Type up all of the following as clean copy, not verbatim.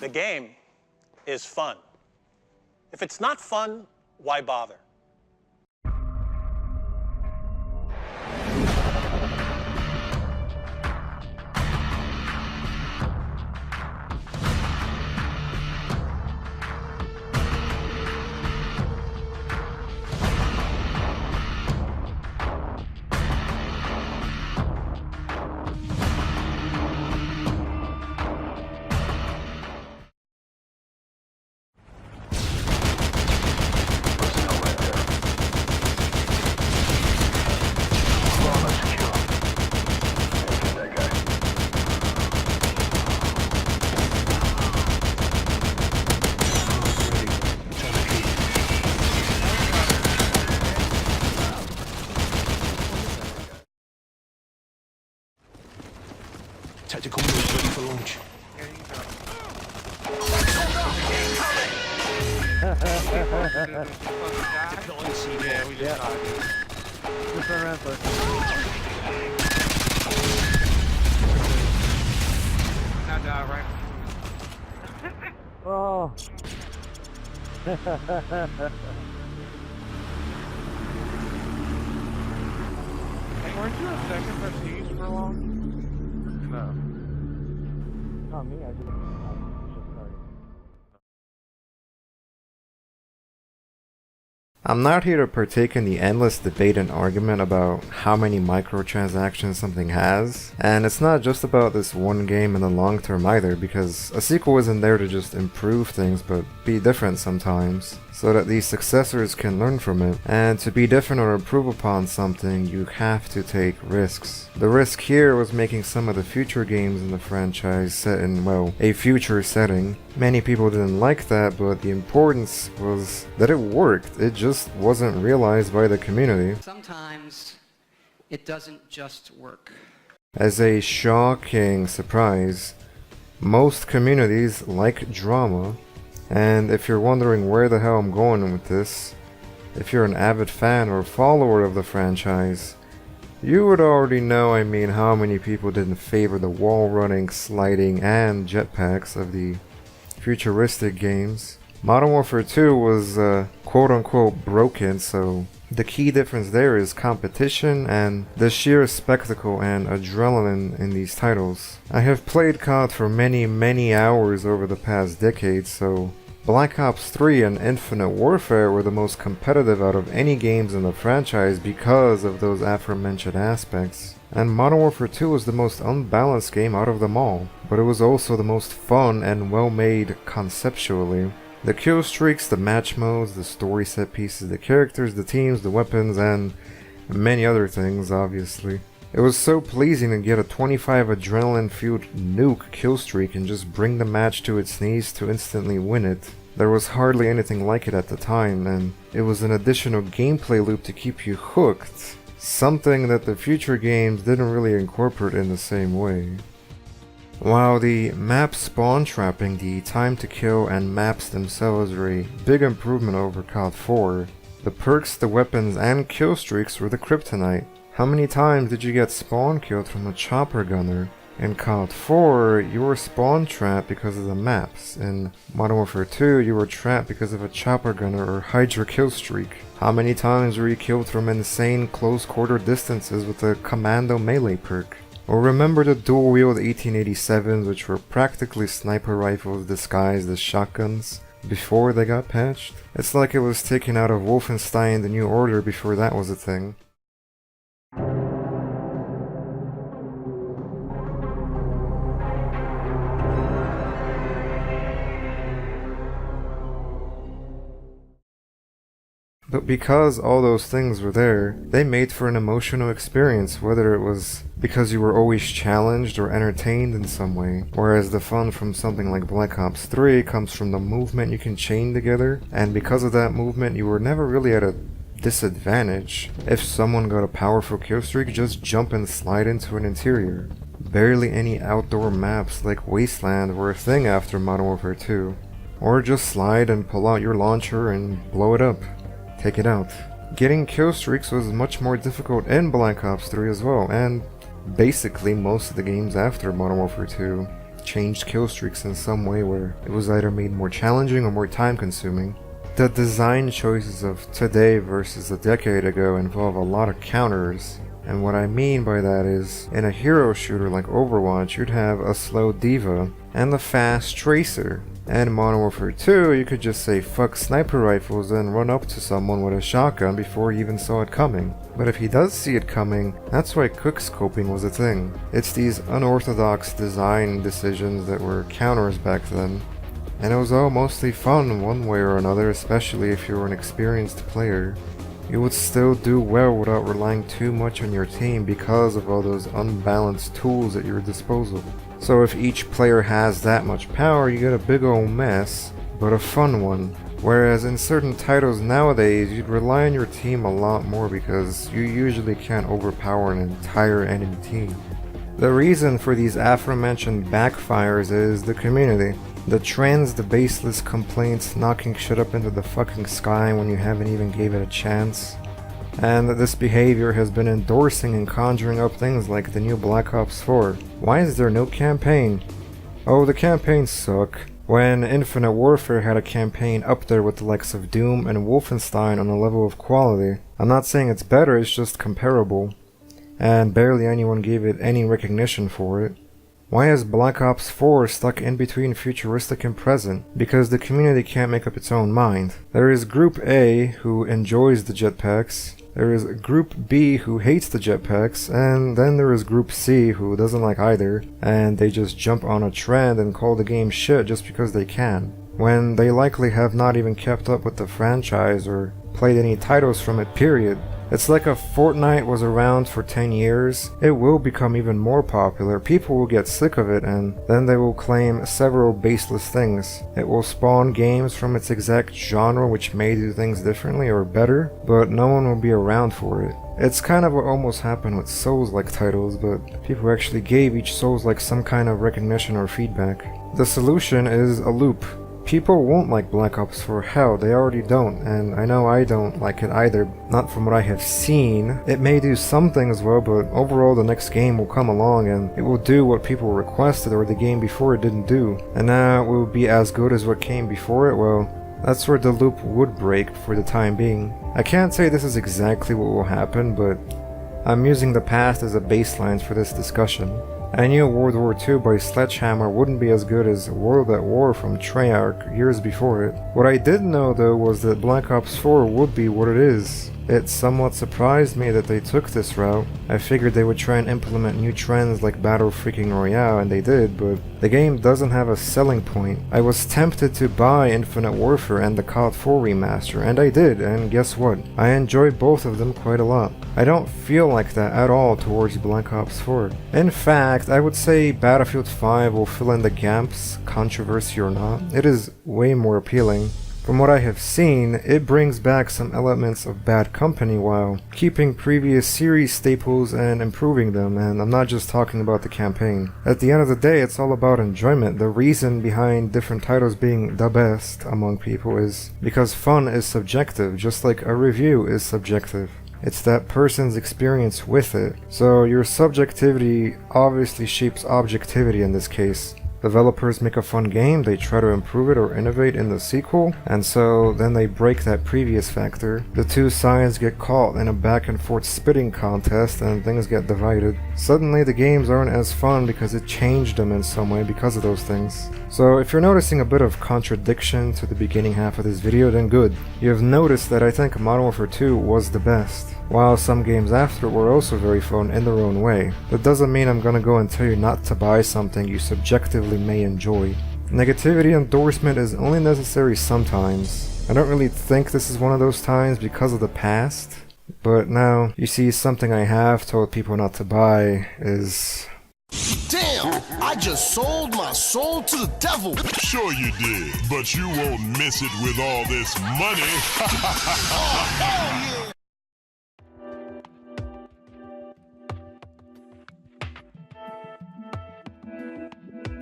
The game is fun. If it's not fun, why bother? Tactical move ready for launch. Deploying CD. Yeah, we just died. Just run around first. Now die right. Oh. Hey, weren't you a second prestige for long? No. Not me, I just started. I'm not here to partake in the endless debate and argument about how many microtransactions something has, and it's not just about this one game in the long term either, because a sequel isn't there to just improve things but be different sometimes, so that the successors can learn from it, and to be different or improve upon something, you have to take risks. The risk here was making some of the future games in the franchise set in, well, a future setting. Many people didn't like that, but the importance was that it worked. It just wasn't realized by the community. Sometimes it doesn't just work. As a shocking surprise, most communities like drama, and if you're wondering where the hell I'm going with this, if you're an avid fan or follower of the franchise, you would already know I mean how many people didn't favor the wall running, sliding, and jetpacks of the futuristic games. Modern Warfare 2 was quote-unquote broken, so the key difference there is competition and the sheer spectacle and adrenaline in these titles. I have played COD for many hours over the past decade, so Black Ops 3 and Infinite Warfare were the most competitive out of any games in the franchise because of those aforementioned aspects. And Modern Warfare 2 was the most unbalanced game out of them all, but it was also the most fun and well made conceptually. The kill streaks, the match modes, the story set pieces, the characters, the teams, the weapons, and many other things, obviously. It was so pleasing to get a 25 adrenaline-fueled nuke kill streak and just bring the match to its knees to instantly win it. There was hardly anything like it at the time, and it was an additional gameplay loop to keep you hooked, something that the future games didn't really incorporate in the same way. While the map spawn trapping, the time to kill, and maps themselves were a big improvement over COD 4, the perks, the weapons, and kill streaks were the kryptonite. How many times did you get spawn killed from a chopper gunner? In COD 4, you were spawn trapped because of the maps. In Modern Warfare 2, you were trapped because of a chopper gunner or Hydra kill streak. How many times were you killed from insane close quarter distances with the commando melee perk? Or remember the dual wield 1887s, which were practically sniper rifles disguised as shotguns before they got patched? It's like it was taken out of Wolfenstein The New Order before that was a thing. But because all those things were there, they made for an emotional experience, whether it was because you were always challenged or entertained in some way. Whereas the fun from something like Black Ops 3 comes from the movement you can chain together, and because of that movement you were never really at a disadvantage. If someone got a powerful kill streak, just jump and slide into an interior. Barely any outdoor maps like Wasteland were a thing after Modern Warfare 2. Or just slide and pull out your launcher and blow it up. Take it out. Getting kill streaks was much more difficult in Black Ops 3 as well, and basically most of the games after Modern Warfare 2. changed kill streaks in some way where it was either made more challenging or more time consuming. The design choices of today versus a decade ago involve a lot of counters, and what I mean by that is, in a hero shooter like Overwatch, you'd have a slow D.Va and the fast Tracer. And in Modern Warfare 2, you could just say fuck sniper rifles and run up to someone with a shotgun before he even saw it coming. But if he does see it coming, that's why quickscoping was a thing. It's these unorthodox design decisions that were counters back then. And it was all mostly fun one way or another, especially if you were an experienced player. You would still do well without relying too much on your team because of all those unbalanced tools at your disposal. So if each player has that much power, you get a big ol' mess, but a fun one. Whereas in certain titles nowadays, you'd rely on your team a lot more because you usually can't overpower an entire enemy team. The reason for these aforementioned backfires is the community. The trends, the baseless complaints, knocking shit up into the fucking sky when you haven't even gave it a chance. And this behavior has been endorsing and conjuring up things like the new Black Ops 4. Why is there no campaign? Oh, the campaigns suck. When Infinite Warfare had a campaign up there with the likes of Doom and Wolfenstein on a level of quality. I'm not saying it's better, it's just comparable. And barely anyone gave it any recognition for it. Why is Black Ops 4 stuck in between futuristic and present? Because the community can't make up its own mind. There is Group A, who enjoys the jetpacks. There is Group B, who hates the jetpacks, and then there is Group C, who doesn't like either, and they just jump on a trend and call the game shit just because they can, when they likely have not even kept up with the franchise or played any titles from it, period. It's like if Fortnite was around for 10 years, it will become even more popular, people will get sick of it, and then they will claim several baseless things. It will spawn games from its exact genre which may do things differently or better, but no one will be around for it. It's kind of what almost happened with Souls-like titles, but people actually gave each Souls-like some kind of recognition or feedback. The solution is a loop. People won't like Black Ops 4, hell, they already don't, and I know I don't like it either, not from what I have seen. It may do some things well, but overall the next game will come along and it will do what people requested or the game before it didn't do, and now it will be as good as what came before it. Well, that's where the loop would break for the time being. I can't say this is exactly what will happen, but I'm using the past as a baseline for this discussion. I knew World War II by Sledgehammer wouldn't be as good as World at War from Treyarch years before it. What I did know though was that Black Ops 4 would be what it is. It somewhat surprised me that they took this route. I figured they would try and implement new trends like Battle Freaking Royale, and they did, but the game doesn't have a selling point. I was tempted to buy Infinite Warfare and the COD 4 remaster, and I did, and guess what? I enjoyed both of them quite a lot. I don't feel like that at all towards Black Ops 4. In fact, I would say Battlefield 5 will fill in the gaps, controversy or not. It is way more appealing. From what I have seen, it brings back some elements of Bad Company while keeping previous series staples and improving them, and I'm not just talking about the campaign. At the end of the day, it's all about enjoyment. The reason behind different titles being the best among people is because fun is subjective, just like a review is subjective. It's that person's experience with it. So your subjectivity obviously shapes objectivity in this case. Developers make a fun game, they try to improve it or innovate in the sequel, and so then they break that previous factor. The two sides get caught in a back and forth spitting contest and things get divided. Suddenly the games aren't as fun because it changed them in some way because of those things. So if you're noticing a bit of contradiction to the beginning half of this video, then good. You have noticed that I think Modern Warfare 2 was the best, while some games after were also very fun in their own way. That doesn't mean I'm gonna go and tell you not to buy something you subjectively may enjoy. Negativity endorsement is only necessary sometimes. I don't really think this is one of those times because of the past, but now, you see, something I have told people not to buy is... Damn! I just sold my soul to the devil! Sure you did, but you won't miss it with all this money. Oh, hell yeah!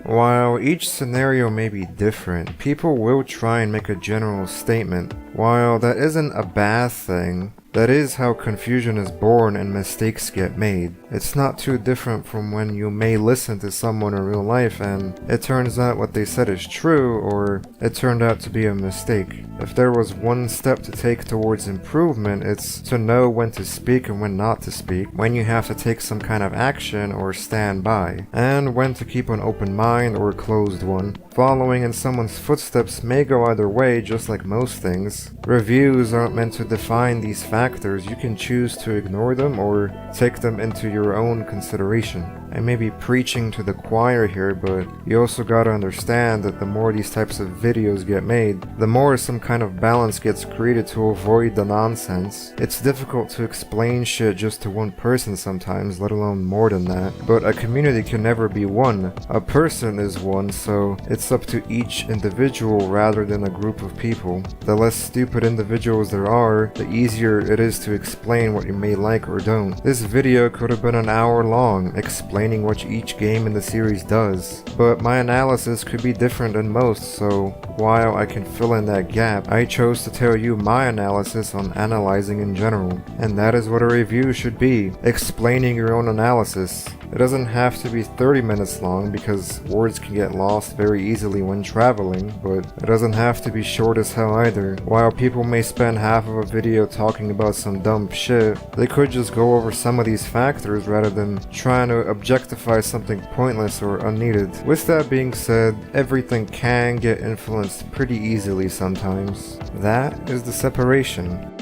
While each scenario may be different, people will try and make a general statement. While that isn't a bad thing, That is how confusion is born and mistakes get made. It's not too different from when you may listen to someone in real life and it turns out what they said is true, or it turned out to be a mistake. If there was one step to take towards improvement, it's to know when to speak and when not to speak, when you have to take some kind of action or stand by, and when to keep an open mind or a closed one. Following in someone's footsteps may go either way, just like most things. Reviews aren't meant to define these factors. You can choose to ignore them or take them into your own consideration. I may be preaching to the choir here, but you also gotta understand that the more these types of videos get made, the more some kind of balance gets created to avoid the nonsense. It's difficult to explain shit just to one person sometimes, let alone more than that. But a community can never be one. A person is one, so it's up to each individual rather than a group of people. The less stupid individuals there are, the easier it is to explain what you may like or don't. This video could have been an hour long, explaining what each game in the series does, but my analysis could be different than most, so while I can fill in that gap, I chose to tell you my analysis on analyzing in general. And that is what a review should be, explaining your own analysis. It doesn't have to be 30 minutes long because words can get lost very easily when traveling, but it doesn't have to be short as hell either. While people may spend half of a video talking about some dumb shit, they could just go over some of these factors rather than trying to objectify something pointless or unneeded. With that being said, everything can get influenced pretty easily sometimes. That is the separation.